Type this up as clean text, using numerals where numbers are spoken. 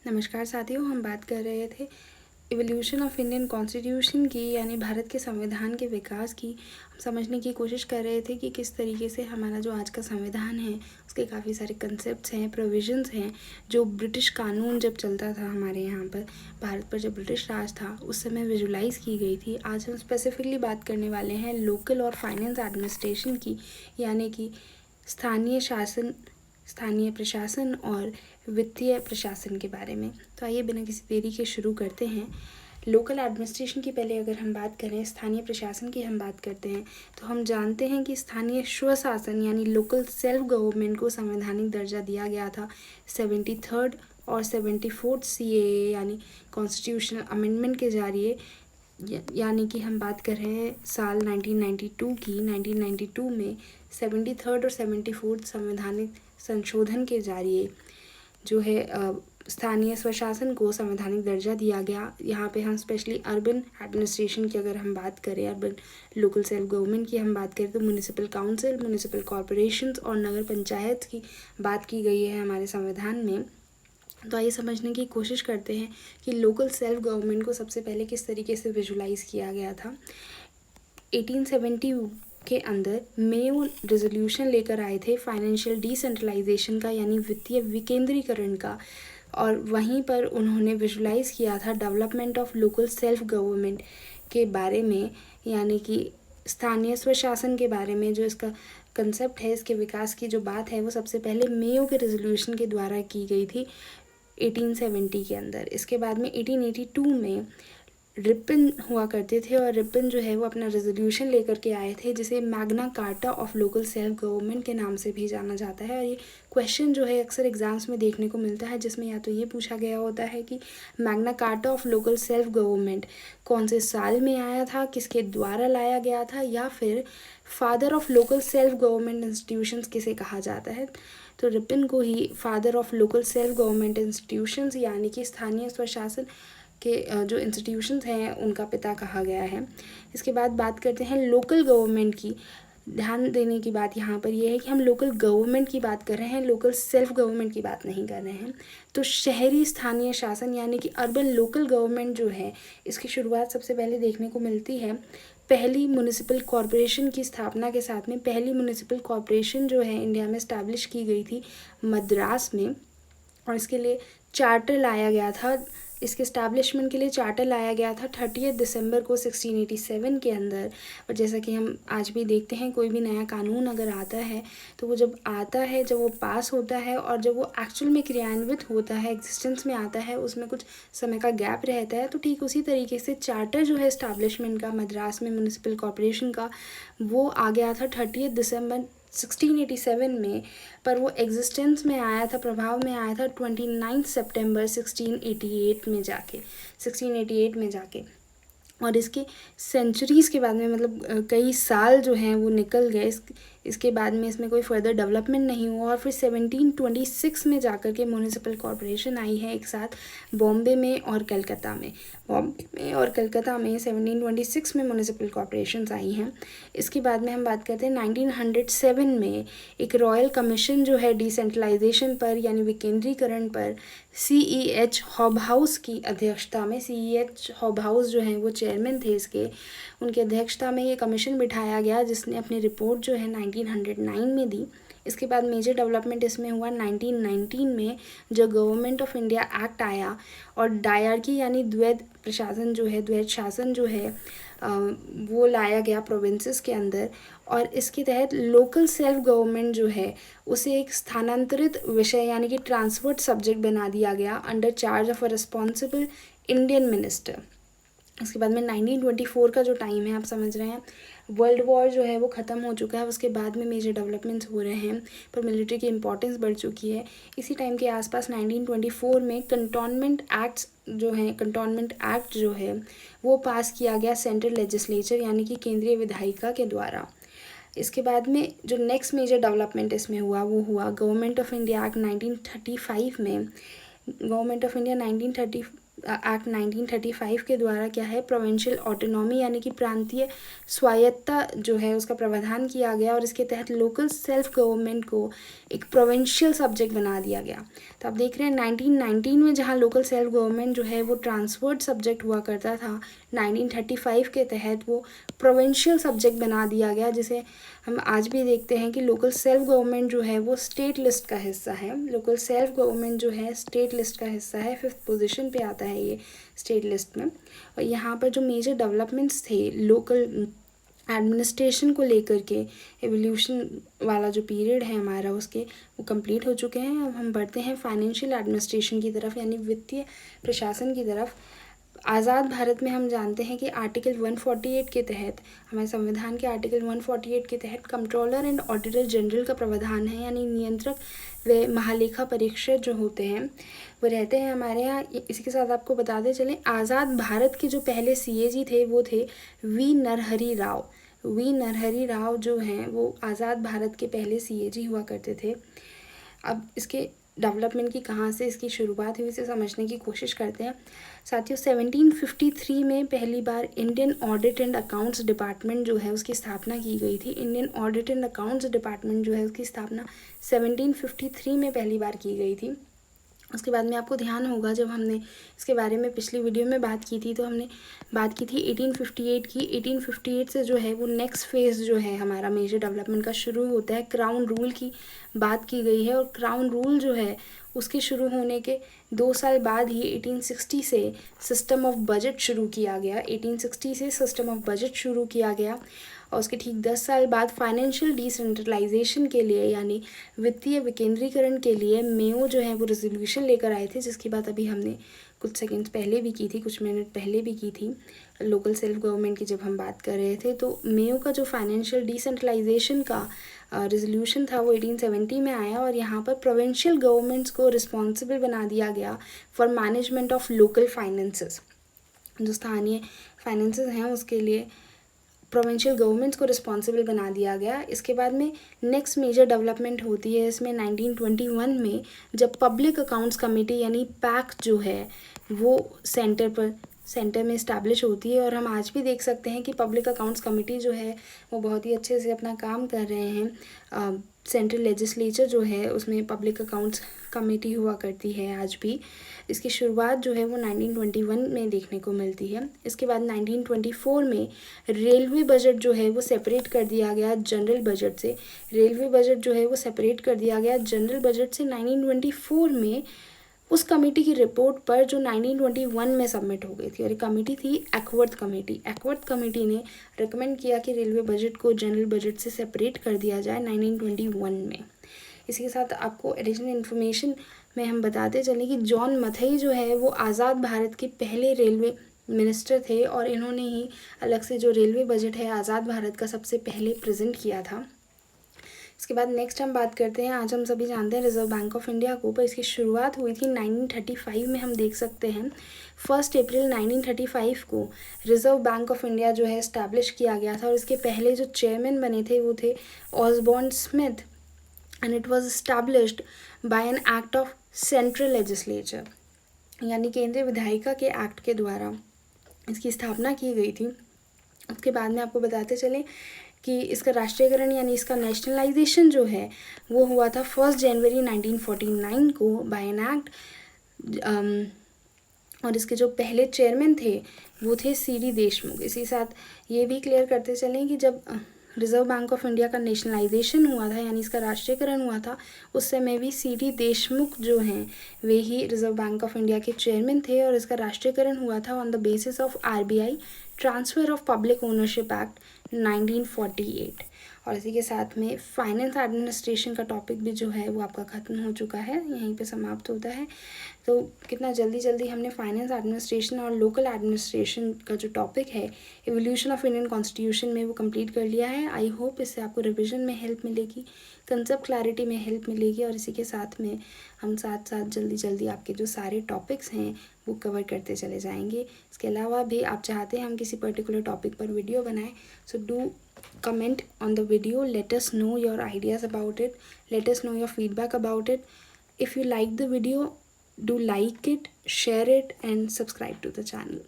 नमस्कार साथियों, हम बात कर रहे थे इवोल्यूशन ऑफ इंडियन कॉन्स्टिट्यूशन की, यानी भारत के संविधान के विकास की। हम समझने की कोशिश कर रहे थे कि किस तरीके से हमारा जो आज का संविधान है उसके काफ़ी सारे कंसेप्ट्स हैं, प्रोविजंस हैं, जो ब्रिटिश कानून जब चलता था हमारे यहाँ पर, भारत पर जब ब्रिटिश राज था उस समय विजुलाइज की गई थी। आज हम स्पेसिफिकली बात करने वाले हैं लोकल और फाइनेंस एडमिनिस्ट्रेशन की, यानी कि स्थानीय प्रशासन और वित्तीय प्रशासन के बारे में। तो आइए बिना किसी देरी के शुरू करते हैं। लोकल एडमिनिस्ट्रेशन की पहले अगर हम बात करें, स्थानीय प्रशासन की हम बात करते हैं, तो हम जानते हैं कि स्थानीय स्वशासन यानी लोकल सेल्फ गवर्नमेंट को संवैधानिक दर्जा दिया गया था 73rd और 74th CAA यानी कॉन्स्टिट्यूशनल अमेंडमेंट के जरिए। यानी कि हम बात कर रहे हैं साल 1992 की। 1992 में 73rd और 74th संवैधानिक संशोधन के जरिए जो है स्थानीय स्वशासन को संवैधानिक दर्जा दिया गया। यहाँ पे हम स्पेशली अर्बन एडमिनिस्ट्रेशन की अगर हम बात करें, अर्बन लोकल सेल्फ गवर्नमेंट की हम बात करें, तो म्यूनिसिपल काउंसिल, म्यूनिसिपल कॉरपोरेशंस और नगर पंचायत की बात की गई है हमारे संविधान में। तो आइए समझने की कोशिश करते हैं कि लोकल सेल्फ गवर्नमेंट को सबसे पहले किस तरीके से विजुलाइज किया गया था। 1870 के अंदर मेयो रेजोल्यूशन लेकर आए थे फाइनेंशियल डिसेंट्रलाइजेशन का, यानी वित्तीय विकेंद्रीकरण का, और वहीं पर उन्होंने विजुलाइज किया था development of local self government के बारे में, यानी कि स्थानीय स्वशासन के बारे में। जो इसका कंसेप्ट है, इसके विकास की जो बात है, वो सबसे पहले मेयो के रेजोल्यूशन के द्वारा की गई थी 1870 के अंदर। इसके बाद में 1882 में रिपन हुआ करते थे, और रिपन जो है वो अपना रेजोल्यूशन लेकर के आए थे, जिसे Magna carta of local self government के नाम से भी जाना जाता है। और ये क्वेश्चन जो है अक्सर एग्जाम्स में देखने को मिलता है, जिसमें या तो ये पूछा गया होता है कि Magna carta of local self government कौन से साल में आया था, किसके द्वारा लाया गया था, या फिर father of local self government institutions किसे कहा जाता है। तो रिपन को ही father of local self government institutions यानी कि स्थानीय स्वशासन के जो इंस्टीट्यूशंस हैं उनका पिता कहा गया है। इसके बाद बात करते हैं लोकल गवर्नमेंट की। ध्यान देने की बात यहाँ पर यह है कि हम लोकल गवर्नमेंट की बात कर रहे हैं, लोकल सेल्फ गवर्नमेंट की बात नहीं कर रहे हैं। तो शहरी स्थानीय शासन यानी कि अर्बन लोकल गवर्नमेंट जो है, इसकी शुरुआत सबसे पहले देखने को मिलती है पहली म्यूनिसिपल कॉरपोरेशन की स्थापना के साथ में। पहली म्यूनिसिपल कॉरपोरेशन जो है इंडिया में इस्टेब्लिश की गई थी मद्रास में, और इसके लिए चार्टर लाया गया था। इसके इस्टेब्लिशमेंट के लिए चार्टर लाया गया था 30 दिसंबर को 1687 के अंदर। और जैसा कि हम आज भी देखते हैं, कोई भी नया कानून अगर आता है तो वो जब आता है, जब वो पास होता है और जब वो एक्चुअल में क्रियान्वित होता है, एग्जिस्टेंस में आता है, उसमें कुछ समय का गैप रहता है। तो ठीक उसी तरीके से चार्टर जो है इस्टेब्लिशमेंट का मद्रास में म्यूनिसिपल कॉरपोरेशन का, वो आ गया था 30 दिसंबर 1687 में, पर वो एग्जिस्टेंस में आया था, प्रभाव में आया था 29 सितंबर 1688 में जाके। और इसके सेंचुरीज़ के बाद में, मतलब कई साल जो हैं वो निकल गए, इसके बाद में इसमें कोई फर्दर डेवलपमेंट नहीं हुआ। और फिर 1726 में जाकर के म्यूनिसिपल कॉरपोरेशन आई है एक साथ बॉम्बे में और कलकत्ता में। 1726 में म्यूनिसिपल कॉरपोरेशंस आई हैं। इसके बाद में हम बात करते हैं 1907 में एक रॉयल कमीशन जो है डिसेंट्रलाइजेशन पर यानी विकेंद्रीकरण पर, CEH हॉबहाउस की अध्यक्षता में, CEH हॉबहाउस जो हैं वो चेयरमैन थे इसके, उनकी अध्यक्षता में ये कमीशन बिठाया गया, जिसने अपनी रिपोर्ट जो है 1909 में दी। इसके बाद मेजर डेवलपमेंट इसमें हुआ 1919 में, जो गवर्नमेंट ऑफ इंडिया एक्ट आया, और डायरकी यानी द्वैध प्रशासन जो है, द्वैध शासन जो है वो लाया गया प्रोविंसेस के अंदर। और इसके तहत लोकल सेल्फ गवर्नमेंट जो है उसे एक स्थानांतरित विषय यानी कि ट्रांसफर्ड सब्जेक्ट बना दिया गया under charge of a responsible Indian minister. इसके बाद में 1924 का जो टाइम है, आप समझ रहे हैं, वर्ल्ड वॉर जो है वो ख़त्म हो चुका है, उसके बाद में मेजर डेवलपमेंट्स हो रहे हैं, पर मिलिट्री की इम्पोर्टेंस बढ़ चुकी है। इसी टाइम के आसपास 1924 में कंटोनमेंट एक्ट जो है वो पास किया गया सेंट्रल लेजिस्लेचर यानी कि केंद्रीय विधायिका के द्वारा। इसके बाद में जो नेक्स्ट मेजर डेवलपमेंट इसमें हुआ वो हुआ गवर्नमेंट ऑफ इंडिया एक्ट 1935 में। गवर्नमेंट ऑफ इंडिया 1935 एक्ट 1935 के द्वारा क्या है, प्रोविंशियल ऑटोनॉमी यानी कि प्रांतीय स्वायत्तता जो है उसका प्रावधान किया गया और इसके तहत लोकल सेल्फ गवर्नमेंट को एक प्रोविंशियल सब्जेक्ट बना दिया गया। तो आप देख रहे हैं 1919 में जहाँ लोकल सेल्फ गवर्नमेंट जो है वो ट्रांसफर्ड सब्जेक्ट हुआ करता था, 1935 के तहत वो प्रोविंशियल सब्जेक्ट बना दिया गया, जिसे हम आज भी देखते हैं कि लोकल सेल्फ गवर्नमेंट जो है वो स्टेट लिस्ट का हिस्सा है। लोकल सेल्फ गवर्नमेंट जो है स्टेट लिस्ट का हिस्सा है, 5th पोजीशन पे आता है ये स्टेट लिस्ट में। और यहाँ पर जो मेजर डेवलपमेंट्स थे लोकल एडमिनिस्ट्रेशन को लेकर के, एवोल्यूशन वाला जो पीरियड है हमारा उसके, वो कंप्लीट हो चुके हैं। अब हम बढ़ते हैं फाइनेंशियल एडमिनिस्ट्रेशन की तरफ, यानी वित्तीय प्रशासन की तरफ। आज़ाद भारत में हम जानते हैं कि आर्टिकल 148 के तहत, हमारे संविधान के आर्टिकल 148 के तहत कंट्रोलर एंड ऑडिटर जनरल का प्रावधान है, यानी नियंत्रक व महालेखा परीक्षक जो होते हैं वो रहते हैं हमारे यहाँ। इसी के साथ आपको बताते चलें, आज़ाद भारत के जो पहले CAG थे वो थे वी नरहरि राव। वी नरहरि राव जो हैं वो आज़ाद भारत के पहले CAG हुआ करते थे। अब इसके डेवलपमेंट की कहाँ से इसकी शुरुआत हुई इसे समझने की कोशिश करते हैं। साथियों 1753 में पहली बार Indian audit and accounts department जो है उसकी स्थापना की गई थी। Indian audit and accounts department जो है उसकी स्थापना 1753 में पहली बार की गई थी। उसके बाद में आपको ध्यान होगा जब हमने इसके बारे में पिछली वीडियो में बात की थी तो हमने बात की थी 1858 की। 1858 से जो है वो नेक्स्ट फेज़ जो है हमारा मेजर डेवलपमेंट का शुरू होता है। क्राउन रूल की बात की गई है और क्राउन रूल जो है उसके शुरू होने के 2 साल बाद ही 1860 से सिस्टम ऑफ बजट शुरू किया गया। 1860 से सिस्टम ऑफ बजट शुरू किया गया और उसके ठीक 10 साल बाद फाइनेंशियल डिसेंट्रलाइजेशन के लिए, यानी वित्तीय विकेंद्रीकरण के लिए मेयो जो है वो रेजोल्यूशन लेकर आए थे, जिसकी बात अभी हमने कुछ सेकंड्स पहले भी की थी, कुछ मिनट पहले भी की थी। लोकल सेल्फ गवर्नमेंट की जब हम बात कर रहे थे तो मेयो का जो फाइनेंशियल डिसेंट्रलाइजेशन का रेजोल्यूशन था वो 1870 में आया और यहाँ पर प्रोविंशियल गवर्नमेंट्स को रिस्पॉन्सिबल बना दिया गया for management of local finances. जो स्थानीय फाइनेंसेस हैं उसके लिए प्रोविंशियल गवर्नमेंट्स को रिस्पॉन्सिबल बना दिया गया। इसके बाद में नेक्स्ट मेजर डेवलपमेंट होती है इसमें 1921 में, जब पब्लिक अकाउंट्स कमेटी यानी पैक जो है वो सेंटर में इस्टेब्लिश होती है। और हम आज भी देख सकते हैं कि पब्लिक अकाउंट्स कमेटी जो है वो बहुत ही अच्छे से अपना काम कर रहे हैं। सेंट्रल लेजिस्लेचर जो है उसमें पब्लिक अकाउंट्स कमेटी हुआ करती है आज भी। इसकी शुरुआत जो है वो 1921 में देखने को मिलती है। इसके बाद 1924 में रेलवे बजट जो है वो सेपरेट कर दिया गया जनरल बजट से। रेलवे बजट जो है वो सेपरेट कर दिया गया जनरल बजट से 1924 में, उस कमेटी की रिपोर्ट पर जो 1921 में सबमिट हो गई थी। और ये कमेटी थी एक्वर्थ कमेटी। एक्वर्थ कमेटी ने रिकमेंड किया कि रेलवे बजट को जनरल बजट से सेपरेट कर दिया जाए 1921 में। इसी के साथ आपको एडिशनल इन्फॉर्मेशन में हम बताते चलें कि जॉन मथई जो है वो आज़ाद भारत के पहले रेलवे मिनिस्टर थे और इन्होंने ही अलग से जो रेलवे बजट है आज़ाद भारत का सबसे पहले प्रेजेंट किया था। इसके बाद नेक्स्ट हम बात करते हैं, आज हम सभी जानते हैं रिजर्व बैंक ऑफ इंडिया को, पर इसकी शुरुआत हुई थी 1935 में। हम देख सकते हैं 1 अप्रैल 1935 को रिजर्व बैंक ऑफ इंडिया जो है इस्टेब्लिश किया गया था और इसके पहले जो चेयरमैन बने थे वो थे Osborne Smith and it was established by an act of central legislature, यानी केंद्रीय विधायिका के एक्ट के द्वारा इसकी स्थापना की गई थी। उसके बाद में आपको बताते चलें कि इसका राष्ट्रीयकरण यानी इसका नेशनलाइजेशन जो है वो हुआ था 1 जनवरी 1949 को बाय एन एक्ट। और इसके जो पहले चेयरमैन थे वो थे CD देशमुख। इसी साथ ये भी क्लियर करते चलें कि जब रिजर्व बैंक ऑफ इंडिया का नेशनलाइजेशन हुआ था यानी इसका राष्ट्रीयकरण हुआ था उस समय भी CD देशमुख जो हैं वे ही रिजर्व बैंक ऑफ इंडिया के चेयरमैन थे और इसका राष्ट्रीयकरण हुआ था on the basis of RBI transfer of public ownership act 1948। और इसी के साथ में फाइनेंस एडमिनिस्ट्रेशन का टॉपिक भी जो है वो आपका ख़त्म हो चुका है, यहीं पे समाप्त होता है। तो कितना जल्दी हमने फाइनेंस एडमिनिस्ट्रेशन और लोकल एडमिनिस्ट्रेशन का जो टॉपिक है एवोल्यूशन ऑफ इंडियन कॉन्स्टिट्यूशन में वो कंप्लीट कर लिया है। आई होप इससे आपको रिविजन में हेल्प मिलेगी, कंसेप्ट क्लैरिटी में हेल्प मिलेगी और इसी के साथ में हम साथ जल्दी आपके जो सारे टॉपिक्स हैं वो कवर करते चले जाएंगे। इसके अलावा भी आप चाहते हैं हम किसी पर्टिकुलर टॉपिक पर वीडियो बनाएं, so do comment on the video, let us know your ideas about it, let us know your feedback about it. If you like the video, Do like it, share it and subscribe to the channel.